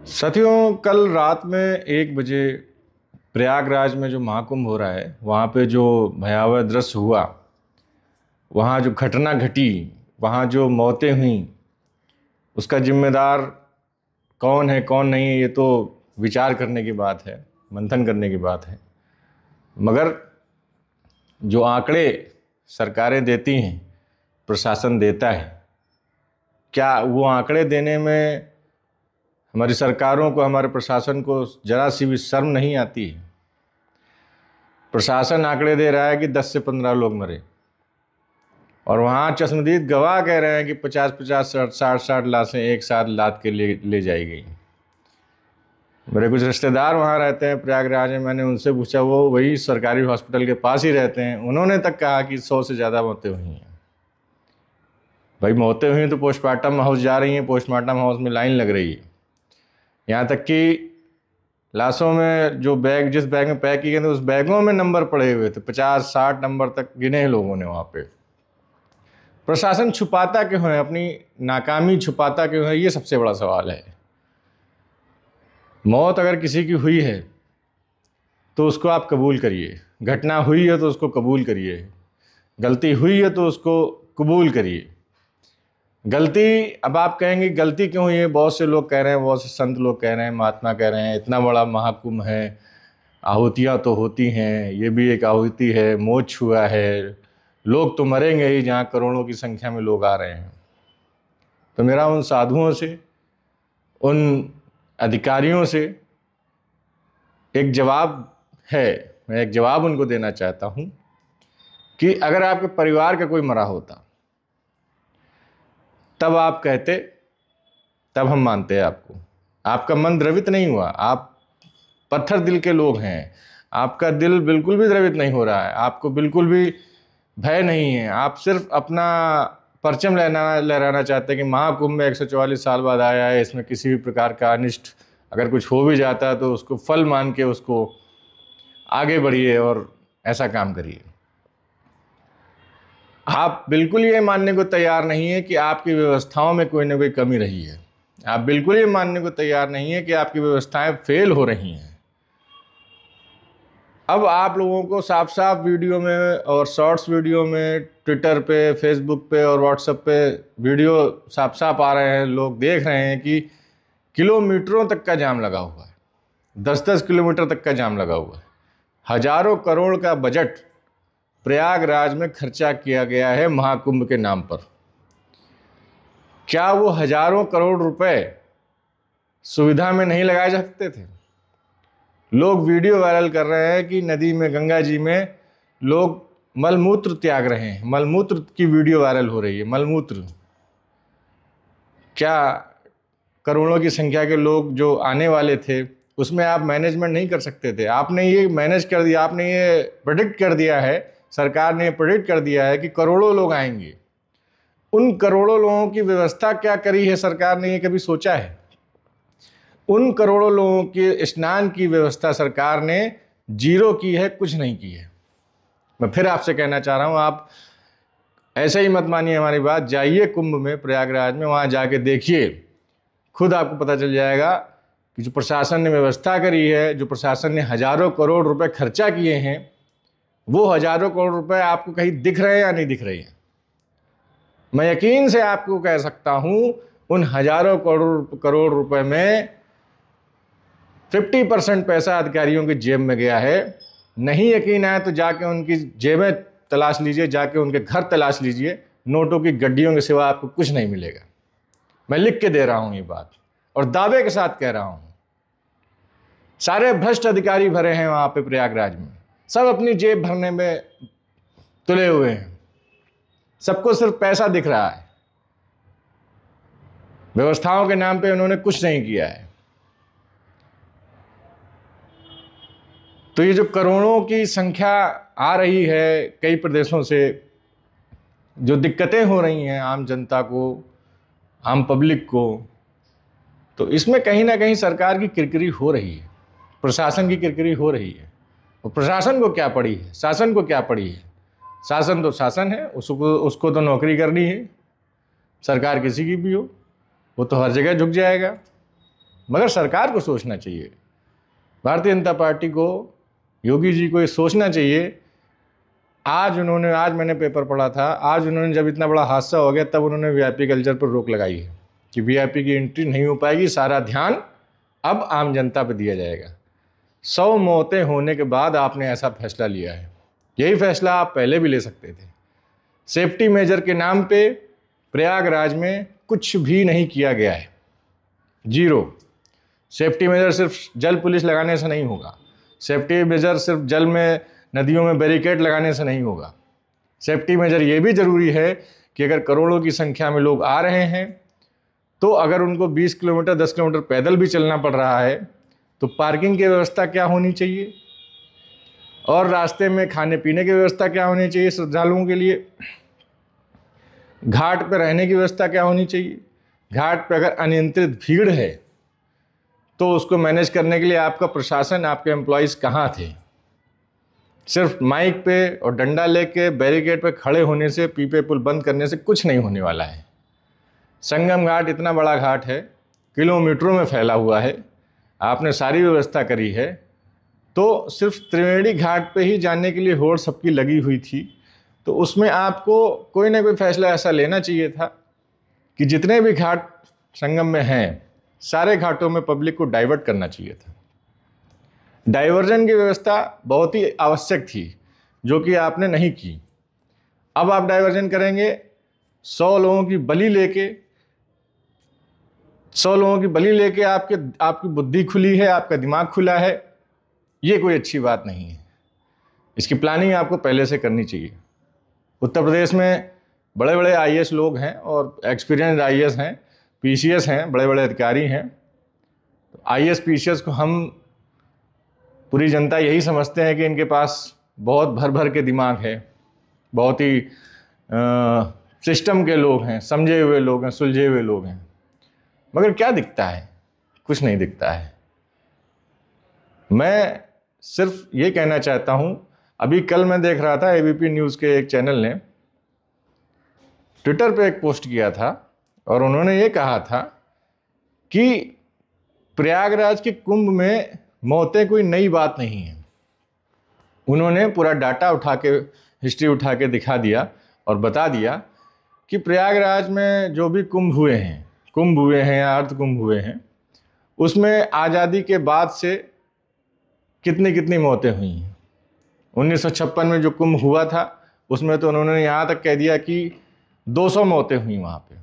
साथियों, कल रात में 1 बजे प्रयागराज में जो महाकुंभ हो रहा है वहाँ पे जो भयावह दृश्य हुआ, वहाँ जो घटना घटी, वहाँ जो मौतें हुई, उसका जिम्मेदार कौन है कौन नहीं है, ये तो विचार करने की बात है, मंथन करने की बात है। मगर जो आंकड़े सरकारें देती हैं, प्रशासन देता है, क्या वो आंकड़े देने में हमारी सरकारों को, हमारे प्रशासन को जरा सी भी शर्म नहीं आती है? प्रशासन आंकड़े दे रहा है कि 10 से 15 लोग मरे, और वहाँ चश्मदीद गवाह कह रहे हैं कि 50-50, 60-60 लाशें एक साथ लाद के ले जाई गई। मेरे कुछ रिश्तेदार वहाँ रहते हैं प्रयागराज में, मैंने उनसे पूछा, वो वही सरकारी हॉस्पिटल के पास ही रहते हैं, उन्होंने तक कहा कि 100 से ज़्यादा मौतें हुई हैं। भाई मौतें हुई तो पोस्टमार्टम हाउस जा रही हैं, पोस्टमार्टम हाउस में लाइन लग रही है। यहाँ तक कि लाशों में जो बैग, जिस बैग में पैक किए गए थे, उस बैगों में नंबर पड़े हुए थे, 50-60 नंबर तक गिने हैं लोगों ने वहाँ पे। प्रशासन छुपाता क्यों है, अपनी नाकामी छुपाता क्यों है, ये सबसे बड़ा सवाल है। मौत अगर किसी की हुई है तो उसको आप कबूल करिए, घटना हुई है तो उसको कबूल करिए, गलती हुई है तो उसको कबूल करिए। गलती, अब आप कहेंगे गलती क्यों हुई है, बहुत से लोग कह रहे हैं, बहुत से संत लोग कह रहे हैं, महात्मा कह रहे हैं, इतना बड़ा महाकुंभ है, आहुतियाँ तो होती हैं, ये भी एक आहुति है, मोक्ष हुआ है, लोग तो मरेंगे ही जहाँ करोड़ों की संख्या में लोग आ रहे हैं। तो मेरा उन साधुओं से, उन अधिकारियों से एक जवाब है, मैं एक जवाब उनको देना चाहता हूँ कि अगर आपके परिवार का कोई मरा होता तब आप कहते, तब हम मानते आपको। आपका मन द्रवित नहीं हुआ, आप पत्थर दिल के लोग हैं, आपका दिल बिल्कुल भी द्रवित नहीं हो रहा है, आपको बिल्कुल भी भय नहीं है, आप सिर्फ अपना परचम लहराना चाहते हैं कि महाकुंभ में 144 साल बाद आया है, इसमें किसी भी प्रकार का अनिष्ट अगर कुछ हो भी जाता है तो उसको फल मान के उसको आगे बढ़िए और ऐसा काम करिए। आप बिल्कुल ये मानने को तैयार नहीं है कि आपकी व्यवस्थाओं में कोई ना कोई कमी रही है, आप बिल्कुल ये मानने को तैयार नहीं है कि आपकी व्यवस्थाएं फेल हो रही हैं। अब आप लोगों को साफ साफ वीडियो में और शॉर्ट्स वीडियो में, ट्विटर पे, फेसबुक पे और व्हाट्सएप पे वीडियो साफ साफ आ रहे हैं, लोग देख रहे हैं कि किलोमीटरों तक का जाम लगा हुआ है, 10-10 किलोमीटर तक का जाम लगा हुआ है। हजारों करोड़ का बजट प्रयागराज में खर्चा किया गया है महाकुंभ के नाम पर। क्या वो हजारों करोड़ रुपए सुविधा में नहीं लगाए जा सकते थे? लोग वीडियो वायरल कर रहे हैं कि नदी में, गंगा जी में लोग मलमूत्र त्याग रहे हैं, मलमूत्र की वीडियो वायरल हो रही है। मलमूत्र, क्या करोड़ों की संख्या के लोग जो आने वाले थे उसमें आप मैनेजमेंट नहीं कर सकते थे? आपने ये मैनेज कर दिया, आपने ये प्रेडिक्ट कर दिया है, सरकार ने प्रेडिक्ट कर दिया है कि करोड़ों लोग आएंगे। उन करोड़ों लोगों की व्यवस्था क्या करी है सरकार ने, ये कभी सोचा है? उन करोड़ों लोगों के स्नान की व्यवस्था सरकार ने जीरो की है, कुछ नहीं की है। मैं फिर आपसे कहना चाह रहा हूँ, आप ऐसे ही मत मानिए हमारी बात, जाइए कुंभ में, प्रयागराज में, वहाँ जाके देखिए, खुद आपको पता चल जाएगा कि जो प्रशासन ने व्यवस्था करी है, जो प्रशासन ने हजारों करोड़ रुपए खर्चा किए हैं, वो हजारों करोड़ रुपए आपको कहीं दिख रहे हैं या नहीं दिख रहे हैं? मैं यकीन से आपको कह सकता हूं, उन हजारों करोड़ रुपए में 50% पैसा अधिकारियों की जेब में गया है। नहीं यकीन आए तो जाके उनकी जेबें तलाश लीजिए, जाके उनके घर तलाश लीजिए, नोटों की गड्डियों के सिवा आपको कुछ नहीं मिलेगा। मैं लिख के दे रहा हूं ये बात, और दावे के साथ कह रहा हूं। सारे भ्रष्ट अधिकारी भरे हैं वहां पे प्रयागराज में, सब अपनी जेब भरने में तुले हुए हैं, सबको सिर्फ पैसा दिख रहा है, व्यवस्थाओं के नाम पे उन्होंने कुछ नहीं किया है। तो ये जो करोड़ों की संख्या आ रही है कई प्रदेशों से, जो दिक्कतें हो रही हैं आम जनता को, आम पब्लिक को, तो इसमें कहीं ना कहीं सरकार की किरकिरी हो रही है, प्रशासन की किरकिरी हो रही है। और प्रशासन को क्या पड़ी है, शासन को क्या पड़ी है? शासन तो शासन है, उसको तो नौकरी करनी है, सरकार किसी की भी हो, वो तो हर जगह झुक जाएगा। मगर सरकार को सोचना चाहिए, भारतीय जनता पार्टी को, योगी जी को ये सोचना चाहिए। आज मैंने पेपर पढ़ा था, आज उन्होंने जब इतना बड़ा हादसा हो गया तब उन्होंने वीआईपी कल्चर पर रोक लगाई है कि वीआईपी की एंट्री नहीं हो पाएगी, सारा ध्यान अब आम जनता पर दिया जाएगा। 100 मौतें होने के बाद आपने ऐसा फैसला लिया है। यही फैसला आप पहले भी ले सकते थे। सेफ्टी मेजर के नाम पे प्रयागराज में कुछ भी नहीं किया गया है, जीरो। सेफ्टी मेजर सिर्फ जल पुलिस लगाने से नहीं होगा, सेफ्टी मेजर सिर्फ जल में, नदियों में बैरिकेड लगाने से नहीं होगा। सेफ्टी मेजर ये भी ज़रूरी है कि अगर करोड़ों की संख्या में लोग आ रहे हैं तो अगर उनको 20 किलोमीटर 10 किलोमीटर पैदल भी चलना पड़ रहा है तो पार्किंग की व्यवस्था क्या होनी चाहिए, और रास्ते में खाने पीने की व्यवस्था क्या होनी चाहिए श्रद्धालुओं के लिए, घाट पर रहने की व्यवस्था क्या होनी चाहिए। घाट पर अगर अनियंत्रित भीड़ है तो उसको मैनेज करने के लिए आपका प्रशासन, आपके एम्प्लॉयज़ कहाँ थे। सिर्फ माइक पे और डंडा लेके बैरिकेड पे खड़े होने से, पीपे पुल बंद करने से कुछ नहीं होने वाला है। संगम घाट इतना बड़ा घाट है, किलोमीटरों में फैला हुआ है, आपने सारी व्यवस्था करी है, तो सिर्फ त्रिवेणी घाट पे ही जाने के लिए होड़ सबकी लगी हुई थी। तो उसमें आपको कोई ना कोई फैसला ऐसा लेना चाहिए था कि जितने भी घाट संगम में हैं, सारे घाटों में पब्लिक को डाइवर्ट करना चाहिए था। डाइवर्जन की व्यवस्था बहुत ही आवश्यक थी, जो कि आपने नहीं की। अब आप डाइवर्जन करेंगे 100 लोगों की बलि लेके आपकी बुद्धि खुली है, आपका दिमाग खुला है, ये कोई अच्छी बात नहीं है। इसकी प्लानिंग आपको पहले से करनी चाहिए। उत्तर प्रदेश में बड़े बड़े आईएएस लोग हैं और एक्सपीरियंस्ड आईएएस हैं, पीसीएस हैं, बड़े बड़े अधिकारी हैं। तो आईएएस पीसीएस को हम, पूरी जनता यही समझते हैं कि इनके पास बहुत भर भर के दिमाग है, बहुत ही सिस्टम के लोग हैं, समझे हुए लोग हैं, सुलझे हुए लोग हैं। मगर क्या दिखता है? कुछ नहीं दिखता है। मैं सिर्फ ये कहना चाहता हूँ, अभी कल मैं देख रहा था एबीपी न्यूज़ के एक चैनल ने ट्विटर पे एक पोस्ट किया था और उन्होंने ये कहा था कि प्रयागराज के कुंभ में मौतें कोई नई बात नहीं है। उन्होंने पूरा डाटा उठा के, हिस्ट्री उठा के दिखा दिया और बता दिया कि प्रयागराज में जो भी कुंभ हुए हैं या अर्ध कुंभ हुए हैं, उसमें आज़ादी के बाद से कितनी मौतें हुई हैं। 1956 में जो कुंभ हुआ था उसमें तो उन्होंने यहाँ तक कह दिया कि 200 मौतें हुई वहाँ पे।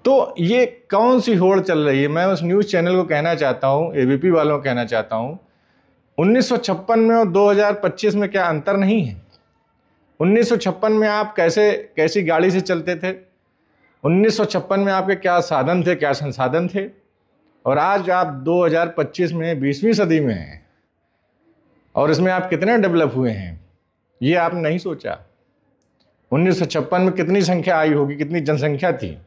तो ये कौन सी होड़ चल रही है? मैं उस न्यूज़ चैनल को कहना चाहता हूँ, एबीपी वालों को कहना चाहता हूँ, 1956 में और 2025 में क्या अंतर नहीं है? 1956 में आप कैसी गाड़ी से चलते थे, 1956 में आपके क्या साधन थे, क्या संसाधन थे, और आज आप 2025 में 20वीं सदी में हैं और इसमें आप कितने डेवलप हुए हैं, ये आपने नहीं सोचा। 1956 में कितनी संख्या आई होगी, कितनी जनसंख्या थी,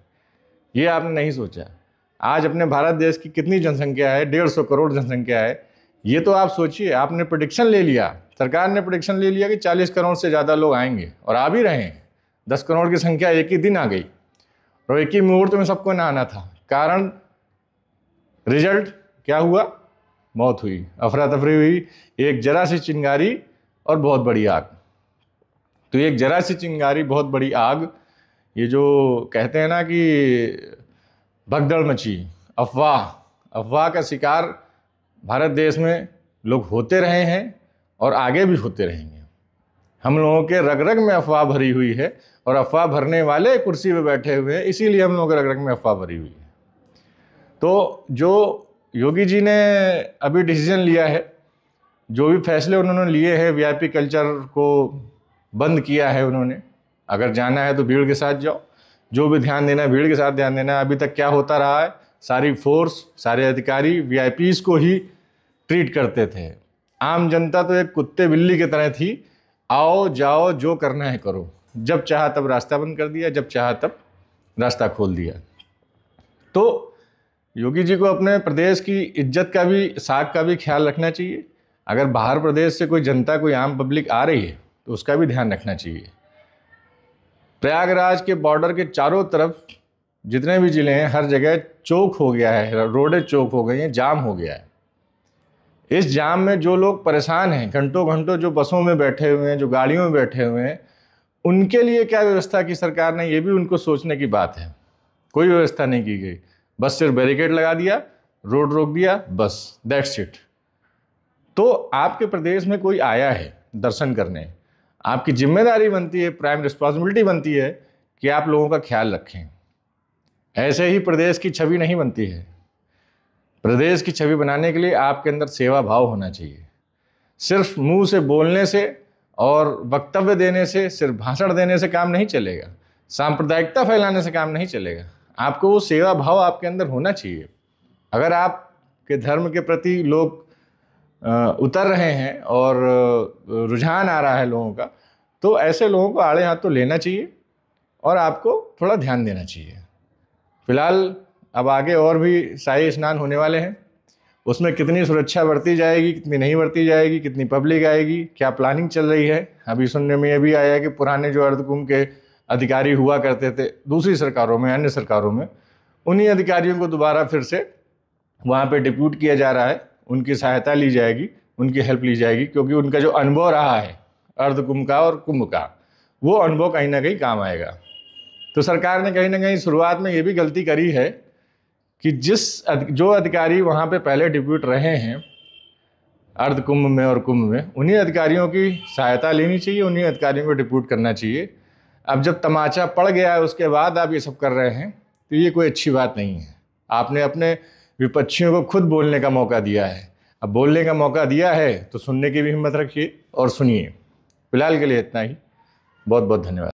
ये आपने नहीं सोचा। आज अपने भारत देश की कितनी जनसंख्या है, 150 करोड़ जनसंख्या है, ये तो आप सोचिए। आपने प्रेडिक्शन ले लिया, सरकार ने प्रेडिक्शन ले लिया कि 40 करोड़ से ज़्यादा लोग आएंगे और आ भी रहे हैं। 10 करोड़ की संख्या एक ही दिन आ गई और एक ही मुहूर्त में सबको ना आना था। कारण, रिजल्ट क्या हुआ? मौत हुई, अफरा तफरी हुई, एक जरा सी चिंगारी और बहुत बड़ी आग। तो एक जरा सी चिंगारी, बहुत बड़ी आग, ये जो कहते हैं ना कि भगदड़ मची, अफवाह का शिकार भारत देश में लोग होते रहे हैं और आगे भी होते रहेंगे। हम लोगों के रग रग में अफवाह भरी हुई है और अफवाह भरने वाले कुर्सी पे बैठे हुए हैं, इसीलिए हम लोगों के रग रग में अफवाह भरी हुई है। तो जो योगी जी ने अभी डिसीजन लिया है, जो भी फैसले उन्होंने लिए हैं, वीआईपी कल्चर को बंद किया है उन्होंने, अगर जाना है तो भीड़ के साथ जाओ, जो भी ध्यान देना है भीड़ के साथ ध्यान देना है। अभी तक क्या होता रहा है, सारी फोर्स, सारे अधिकारी वीआईपीज को ही ट्रीट करते थे। आम जनता तो एक कुत्ते बिल्ली की तरह थी, आओ जाओ जो करना है करो, जब चाहा तब रास्ता बंद कर दिया, जब चाहा तब रास्ता खोल दिया। तो योगी जी को अपने प्रदेश की इज्जत का भी, साख का भी ख्याल रखना चाहिए। अगर बाहर प्रदेश से कोई जनता, कोई आम पब्लिक आ रही है तो उसका भी ध्यान रखना चाहिए। प्रयागराज के बॉर्डर के चारों तरफ जितने भी ज़िले हैं हर जगह चौक हो गया है, रोडें चौक हो गई हैं, जाम हो गया है। इस जाम में जो लोग परेशान हैं, घंटों घंटों जो बसों में बैठे हुए हैं, जो गाड़ियों में बैठे हुए हैं, उनके लिए क्या व्यवस्था की सरकार ने, ये भी उनको सोचने की बात है। कोई व्यवस्था नहीं की गई, बस सिर्फ बैरिकेड लगा दिया, रोड रोक दिया, बस दैट्स इट। तो आपके प्रदेश में कोई आया है दर्शन करने, आपकी जिम्मेदारी बनती है, प्राइम रिस्पॉन्सिबिलिटी बनती है कि आप लोगों का ख्याल रखें। ऐसे ही प्रदेश की छवि नहीं बनती है। प्रदेश की छवि बनाने के लिए आपके अंदर सेवा भाव होना चाहिए। सिर्फ मुंह से बोलने से और वक्तव्य देने से, सिर्फ भाषण देने से काम नहीं चलेगा, सांप्रदायिकता फैलाने से काम नहीं चलेगा। आपको वो सेवा भाव आपके अंदर होना चाहिए। अगर आपके धर्म के प्रति लोग उतर रहे हैं और रुझान आ रहा है लोगों का, तो ऐसे लोगों को आड़े हाथ तो लेना चाहिए और आपको थोड़ा ध्यान देना चाहिए। फिलहाल अब आगे और भी शाही स्नान होने वाले हैं, उसमें कितनी सुरक्षा बरती जाएगी, कितनी नहीं बरती जाएगी, कितनी पब्लिक आएगी, क्या प्लानिंग चल रही है। अभी सुनने में ये भी आया है कि पुराने जो अर्धकुंभ के अधिकारी हुआ करते थे दूसरी सरकारों में, अन्य सरकारों में, उन्हीं अधिकारियों को दोबारा फिर से वहाँ पे डिप्यूट किया जा रहा है। उनकी सहायता ली जाएगी, उनकी हेल्प ली जाएगी, क्योंकि उनका जो अनुभव रहा है अर्धकुंभ का और कुंभ का, वो अनुभव कहीं ना कहीं काम आएगा। तो सरकार ने कहीं ना कहीं शुरुआत में ये भी गलती करी है कि जो अधिकारी वहाँ पे पहले डिप्यूट रहे हैं अर्धकुंभ में और कुंभ में, उन्हीं अधिकारियों की सहायता लेनी चाहिए, उन्हीं अधिकारियों को डिप्यूट करना चाहिए। अब जब तमाचा पड़ गया है उसके बाद आप ये सब कर रहे हैं, तो ये कोई अच्छी बात नहीं है। आपने अपने विपक्षियों को खुद बोलने का मौका दिया है। अब बोलने का मौका दिया है तो सुनने की भी हिम्मत रखिए और सुनिए। फिलहाल के लिए इतना ही। बहुत बहुत धन्यवाद।